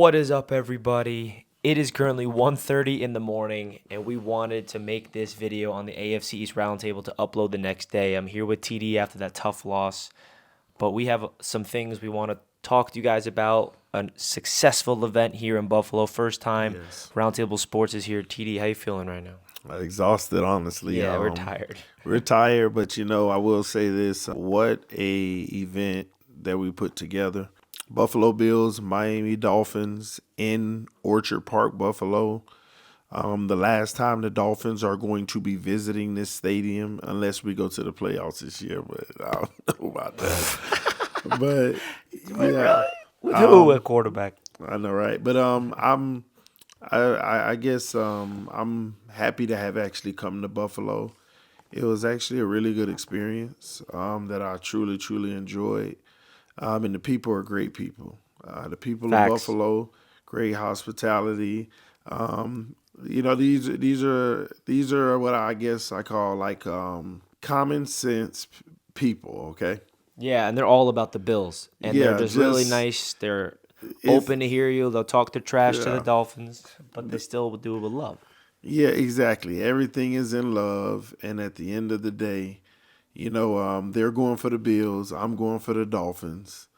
What is up, everybody? It is currently 1:30 in the morning, and we wanted to make this video on the AFC East Roundtable to upload the next day. I'm here with TD after that tough loss, but we have some things we want to talk to you guys about. A successful event here in Buffalo. First time Roundtable Sports is here. TD, how you feeling right now? Exhausted, honestly. Yeah, we're tired. We're tired, but I will say this. What a event that we put together. Buffalo Bills, Miami Dolphins in Orchard Park, Buffalo. The last time the Dolphins are going to be visiting this stadium, unless we go to the playoffs this year, but I don't know about that. But yeah, with who at quarterback? I know, right? But I guess I'm happy to have actually come to Buffalo. It was actually a really good experience that I truly, truly enjoyed. And the people are great people. The people Facts. of Buffalo, great hospitality. These are what I guess I call like common sense people. Okay. Yeah, and they're all about the Bills, and they're just really nice. They're open to hear you. They'll talk their trash to the Dolphins, but they still will do it with love. Yeah, exactly. Everything is in love, and at the end of the day, they're going for the Bills. I'm going for the Dolphins.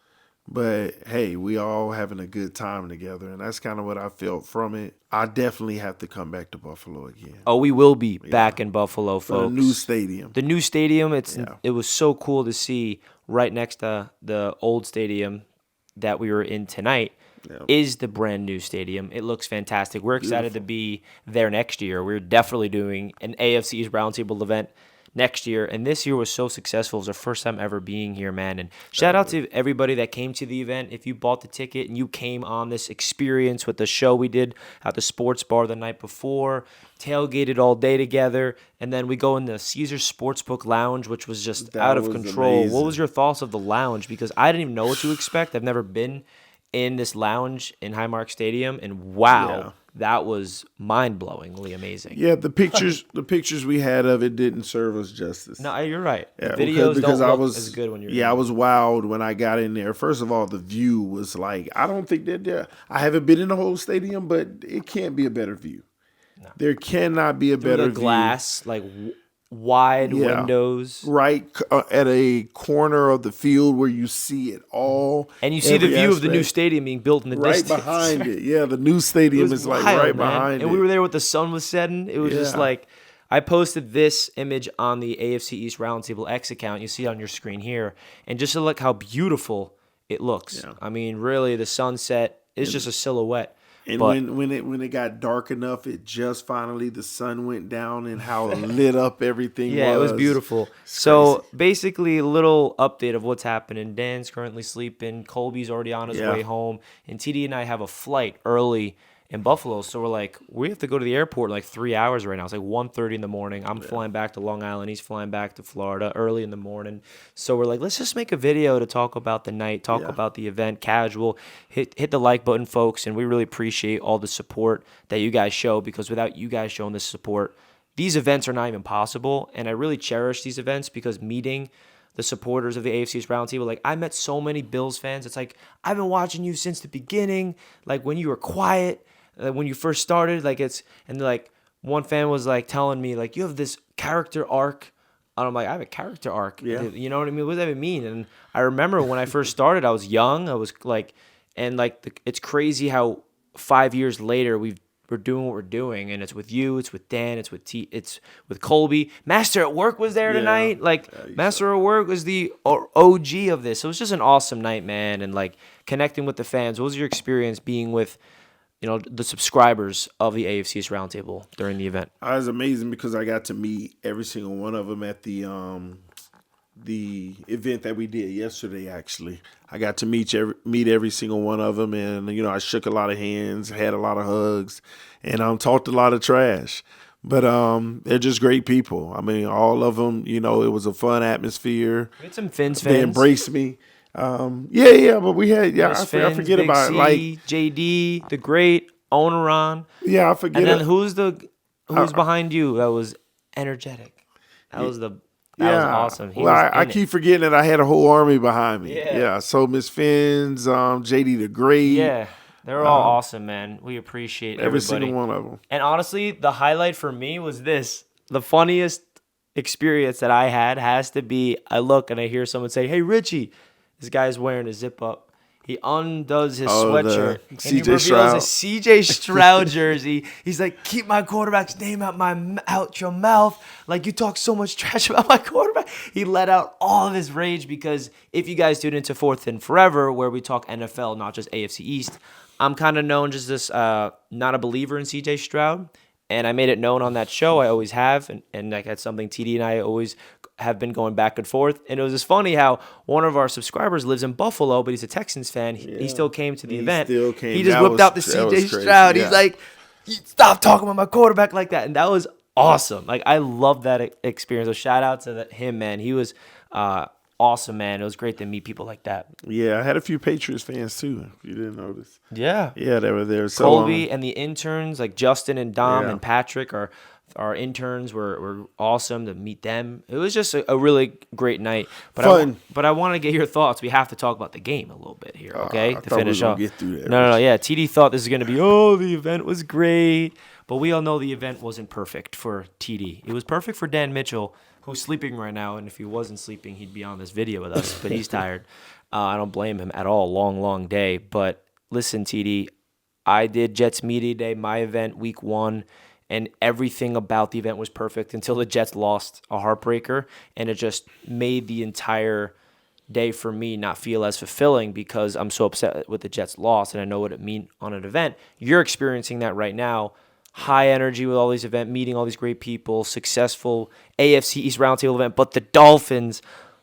But, hey, we all having a good time together, and that's kind of what I felt from it. I definitely have to come back to Buffalo again. Oh, we will be back in Buffalo, folks. For the new stadium. The new stadium, it was so cool to see right next to the old stadium that we were in tonight is the brand new stadium. It looks fantastic. We're excited to be there next year. We're definitely doing an AFC East Roundtable event next year, and this year was so successful. It was our first time ever being here, man. And shout out to everybody that came to the event. If you bought the ticket and you came on this experience with the show we did at the sports bar the night before, tailgated all day together, and then we go in the Caesars Sportsbook Lounge, which was just out of control. Amazing. What was your thoughts of the lounge? Because I didn't even know what to expect. I've never been in this lounge in Highmark Stadium, and wow. That was mind-blowingly amazing. Yeah, the pictures we had of it didn't serve us justice. No, you're right. The videos don't look as good when you're in there. I was wowed when I got in there. First of all, the view was like, I don't think that there. I haven't been in the whole stadium, but it can't be a better view. No. There cannot be a better view. Glass, like wide windows. Right at a corner of the field where you see it all. And you see the view of the new stadium being built in the distance. Right behind it. Yeah, the new stadium is like right behind it. And we were there with the sun was setting. It was just like, I posted this image on the AFC East Roundtable X account. You see it on your screen here. And just to look how beautiful it looks. Yeah. I mean, really, the sunset is just a silhouette. And when it got dark enough, it just finally the sun went down and how lit up everything was. Yeah, it was beautiful. So basically, a little update of what's happening. Dan's currently sleeping. Colby's already on his way home, and TD and I have a flight early in Buffalo. So we're like, we have to go to the airport in like 3 hours right now. It's like 1:30 in the morning. I'm flying back to Long Island. He's flying back to Florida early in the morning. So we're like, let's just make a video to talk about the night, talk about the event, casual. Hit the like button, folks, and we really appreciate all the support that you guys show, because without you guys showing this support, these events are not even possible. And I really cherish these events because meeting the supporters of the AFC East Roundtable, like I met so many Bills fans. It's like, I've been watching you since the beginning, like when you were quiet, when you first started, and like one fan was like telling me like, you have this character arc. And I'm like, I have a character arc. Yeah. You know what I mean? What does that even mean? And I remember when I first started, I was young. I was like, it's crazy how 5 years later we're doing what we're doing, and it's with you, it's with Dan, it's with Colby. Master at Work was there tonight. Master at Work was the OG of this. So it was just an awesome night, man, and like connecting with the fans. What was your experience being with the subscribers of the AFC East Roundtable during the event? It was amazing because I got to meet every single one of them at the event that we did yesterday. Actually, I got to meet every single one of them, and I shook a lot of hands, had a lot of hugs, and talked a lot of trash. But they're just great people. I mean, all of them. It was a fun atmosphere. We had some Finns fans. They embraced me. But we had I forget Big about C, it. Like JD, the great Onaran. Yeah, I forget. And then who's behind you? That was energetic. That was awesome. I keep forgetting that I had a whole army behind me. Yeah. So Miss Finn's, JD the Great. Yeah. They're all awesome, man. We appreciate every everybody. single one of them. And honestly, the highlight for me was this. The funniest experience that I had has to be, I look and I hear someone say, "Hey, Richie," this guy's wearing a zip up. He undoes his sweatshirt and he reveals a C.J. Stroud jersey. He's like, "Keep my quarterback's name out your mouth. Like, you talk so much trash about my quarterback." He let out all of his rage because if you guys tune into Fourth and Forever, where we talk NFL, not just AFC East, I'm kind of known as this not a believer in C.J. Stroud. And I made it known on that show. I always have. And like, that's something TD and I always have been going back and forth. And it was just funny how one of our subscribers lives in Buffalo, but he's a Texans fan. He still came to the event. He just whipped out the C.J. Stroud. He's like, "Stop talking about my quarterback like that." And that was awesome. Like, I love that experience. So shout out to him, man. He was awesome, man. It was great to meet people like that. Yeah, I had a few Patriots fans too, if you didn't notice. Yeah. Yeah, they were there. So, Colby and the interns, like Justin and Dom and Patrick, our interns were awesome to meet them. It was just a really great night. But Fun. I want to get your thoughts. We have to talk about the game a little bit here, okay? I to thought finish we were off. gonna get through that. No. Yeah, TD thought this was going to be, the event was great. But we all know the event wasn't perfect for TD. It was perfect for Dan Mitchell, who's sleeping right now. And if he wasn't sleeping, he'd be on this video with us. But he's tired. I don't blame him at all. Long day. But listen, TD, I did Jets Media Day, my event, week 1. And everything about the event was perfect until the Jets lost a heartbreaker. And it just made the entire day for me not feel as fulfilling because I'm so upset with the Jets' loss and I know what it means on an event. You're experiencing that right now. High energy with all these events, meeting all these great people, successful AFC East Roundtable event, but the Dolphins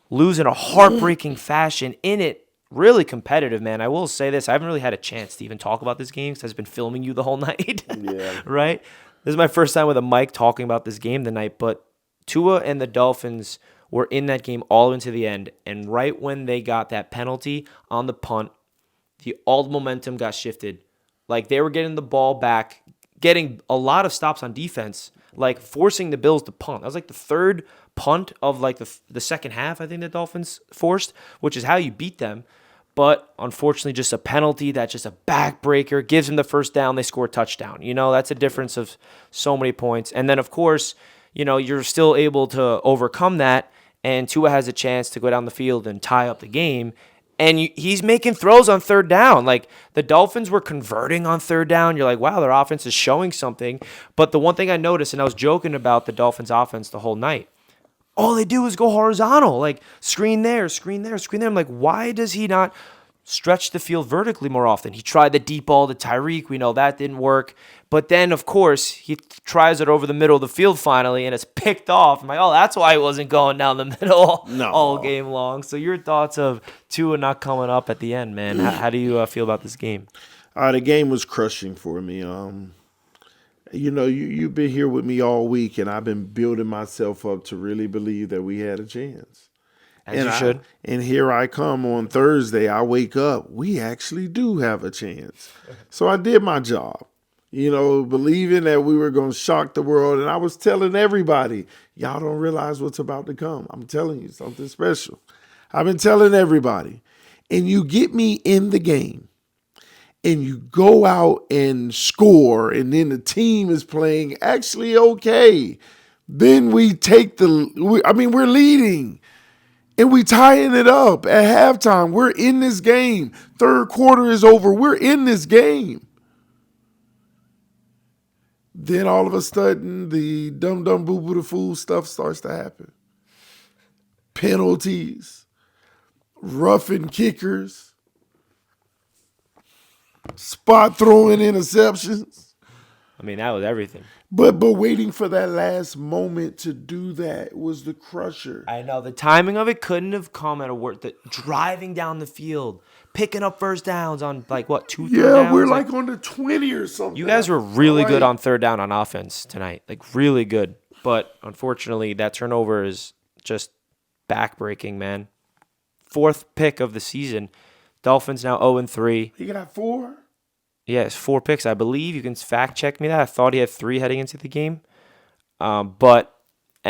lose in a heartbreaking fashion in it. Really competitive, man. I will say this. I haven't really had a chance to even talk about this game because I've been filming you the whole night. Yeah. Right? This is my first time with a mic talking about this game tonight, but Tua and the Dolphins were in that game all into the end, and right when they got that penalty on the punt, all the momentum got shifted. Like, they were getting the ball back, getting a lot of stops on defense, like forcing the Bills to punt. That was like the third punt of like the second half, I think the Dolphins forced, which is how you beat them. But unfortunately, just a penalty that's just a backbreaker, gives them the first down, they score a touchdown. That's a difference of so many points. And then, of course, you're still able to overcome that, and Tua has a chance to go down the field and tie up the game. And he's making throws on third down. Like, the Dolphins were converting on third down. You're like, wow, their offense is showing something. But the one thing I noticed, and I was joking about the Dolphins' offense the whole night, all they do is go horizontal, like screen there, screen there, screen there. I'm like, why does he not stretch the field vertically more often? He tried the deep ball to Tyreek. We know that didn't work. But then, of course, he tries it over the middle of the field finally, and it's picked off. I'm like, that's why he wasn't going down the middle all game long. So your thoughts of Tua not coming up at the end, man. How do you feel about this game? The game was crushing for me. You've been here with me all week, and I've been building myself up to really believe that we had a chance. As you should. And here I come on Thursday. I wake up. We actually do have a chance. So I did my job, believing that we were going to shock the world. And I was telling everybody, y'all don't realize what's about to come. I'm telling you something special. I've been telling everybody. And you get me in the game. And you go out and score, and then the team is playing actually okay. Then we take we're leading, and we tying it up at halftime. We're in this game. Third quarter is over. We're in this game. Then all of a sudden, the dumb boo-boo the fool stuff starts to happen. Penalties, roughing kickers, spot throwing interceptions. I mean, that was everything. But waiting for that last moment to do that was the crusher. I know. The timing of it couldn't have come at a word. Driving down the field, picking up first downs on, 2 third downs? Yeah, we're like on the 20 or something. You guys were really good on third down on offense tonight. Really good. But unfortunately, that turnover is just backbreaking, man. 4th pick of the season. Dolphins now 0-3. He got 4? Yes, 4 picks, I believe. You can fact check me that. I thought he had 3 heading into the game. And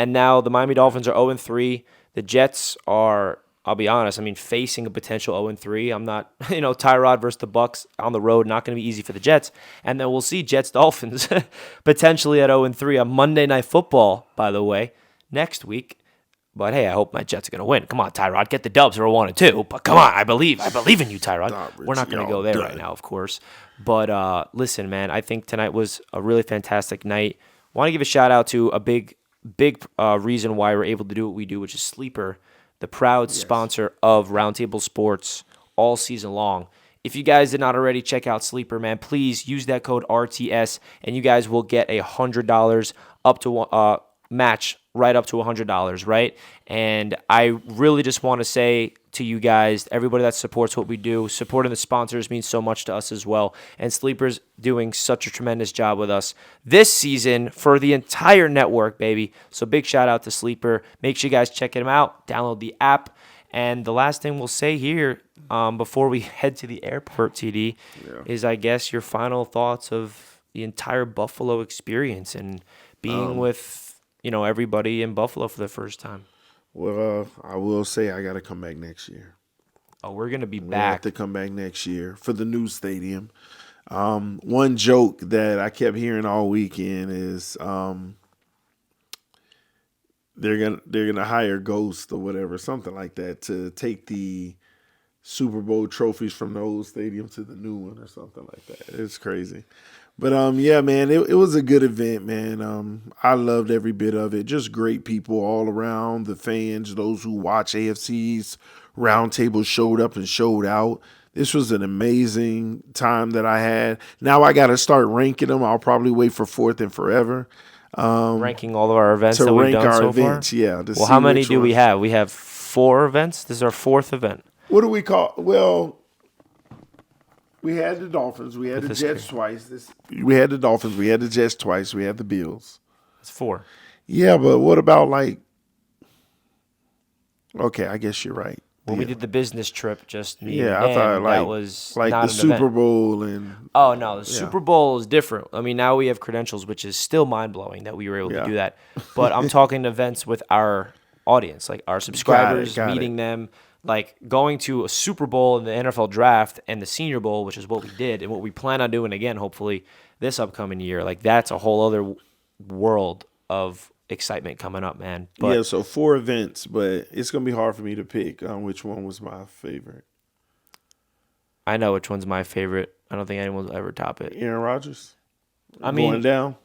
now the Miami Dolphins are 0-3. The Jets are I'll be honest. I mean, facing a potential 0-3, I'm not, Tyrod versus the Bucks on the road, not going to be easy for the Jets. And then we'll see Jets-Dolphins potentially at 0-3 on Monday Night Football, by the way, next week. But hey, I hope my Jets are going to win. Come on, Tyrod, get the dubs. We're 1-2. But come on, I believe in you, Tyrod. We're not going to go there right now, of course. But listen, man, I think tonight was a really fantastic night. Want to give a shout out to a big reason why we're able to do what we do, which is Sleeper, the proud sponsor of Roundtable Sports all season long. If you guys did not already check out Sleeper, man, please use that code RTS, and you guys will get $100 up to match right up to $100, right? And I really just want to say to you guys, everybody that supports what we do, supporting the sponsors means so much to us as well. And Sleeper's doing such a tremendous job with us this season for the entire network, baby. So big shout out to Sleeper. Make sure you guys check them out. Download the app. And the last thing we'll say here before we head to the airport, TD, is I guess your final thoughts of the entire Buffalo experience and being with everybody in Buffalo for the first time. Well, I will say I got to come back next year. Oh, we're going to be back. We have to come back next year for the new stadium. One joke that I kept hearing all weekend is they're gonna hire Ghost or whatever, something like that, to take the Super Bowl trophies from the old stadium to the new one or something like that. It's crazy. But, yeah, man, it was a good event, man. I loved every bit of it. Just great people all around, the fans, those who watch AFC's Roundtable showed up and showed out. This was an amazing time that I had. Now I got to start ranking them. I'll probably wait for Fourth and Forever. Ranking all of our events to that we've rank done our so events, far? yeah. Well, how many do we have? We have 4 events. This is our 4th event. What do we call? Well, we had the Dolphins. We had the Jets twice. We had the Dolphins. We had the Jets twice. We had the Bills. It's 4. Yeah, but what about okay, I guess you're right. When we did the business trip, just me yeah, and I thought that was like not the an Super event. Bowl and Oh no, the Super Bowl is different. I mean, now we have credentials, which is still mind blowing that we were able to do that. But I'm talking events with our audience, like our subscribers, meeting them, like going to a Super Bowl in the NFL draft and the Senior Bowl, which is what we did and what we plan on doing again, hopefully this upcoming year. Like that's a whole other world of excitement coming up, man. But yeah, so 4 events, but it's gonna be hard for me to pick which one was my favorite. I know which one's my favorite. I don't think anyone will ever top it. Aaron Rodgers. Going down.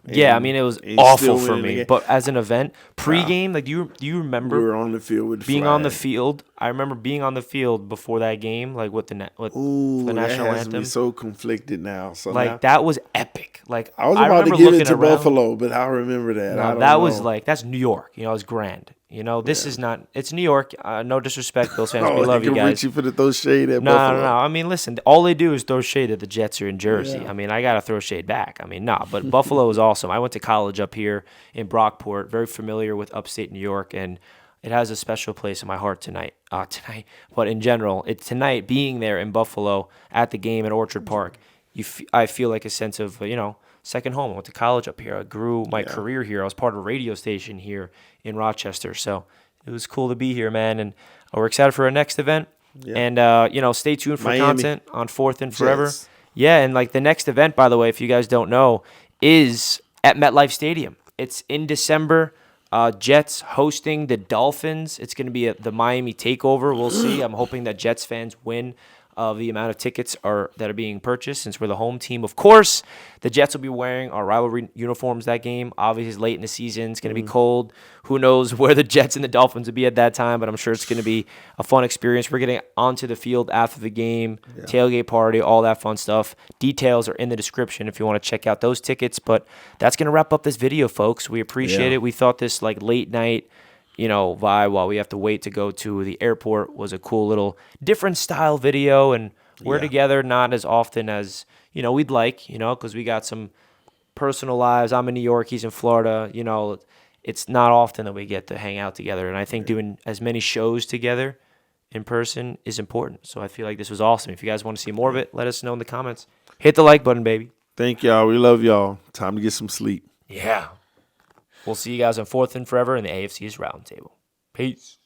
Yeah, I mean, it was awful for me. But as an event, pregame, like, do you remember? We were on the field with being on the field. I remember being on the field before that game, like with the national that has anthem. me so conflicted now. So like that was epic. Like I was about to give it to Buffalo, but I remember that. No, that was like that's New York. It was grand. This is not. It's New York. No disrespect, Bills fans. We love you guys. Richie for the throw shade at Buffalo. No. I mean, listen. All they do is throw shade at the Jets are in Jersey. Yeah. I mean, I gotta throw shade back. I mean, but Buffalo is awesome. I went to college up here in Brockport. Very familiar with upstate New York, and it has a special place in my heart tonight. But in general, tonight being there in Buffalo at the game at Orchard Park, I feel like a sense of second home. I went to college up here. I grew my career here. I was part of a radio station here in Rochester. So it was cool to be here, man. And we're excited for our next event. Yeah. And, stay tuned for content on Fourth and Forever. Jets. Yeah, and the next event, by the way, if you guys don't know, is at MetLife Stadium. It's in December. Jets hosting the Dolphins. It's going to be the Miami takeover. We'll see. I'm hoping that Jets fans win the amount of tickets that are being purchased since we're the home team. Of course, the Jets will be wearing our rivalry uniforms that game. Obviously, it's late in the season. It's going to be cold. Who knows where the Jets and the Dolphins will be at that time, but I'm sure it's going to be a fun experience. We're getting onto the field after the game, tailgate party, all that fun stuff. Details are in the description if you want to check out those tickets, but that's going to wrap up this video, folks. We appreciate it. We thought this late night vibe while we have to wait to go to the airport was a cool little different style video, and we're together not as often as we'd like, because we got some personal lives. I'm in New York, he's in Florida. It's not often that we get to hang out together, and I think doing as many shows together in person is important. So I feel like this was awesome. If you guys want to see more of it, let us know in the comments. Hit the like button, baby. Thank y'all. We love y'all. Time to get some sleep. Yeah. We'll see you guys on Fourth and Forever in the AFC East Roundtable. Peace.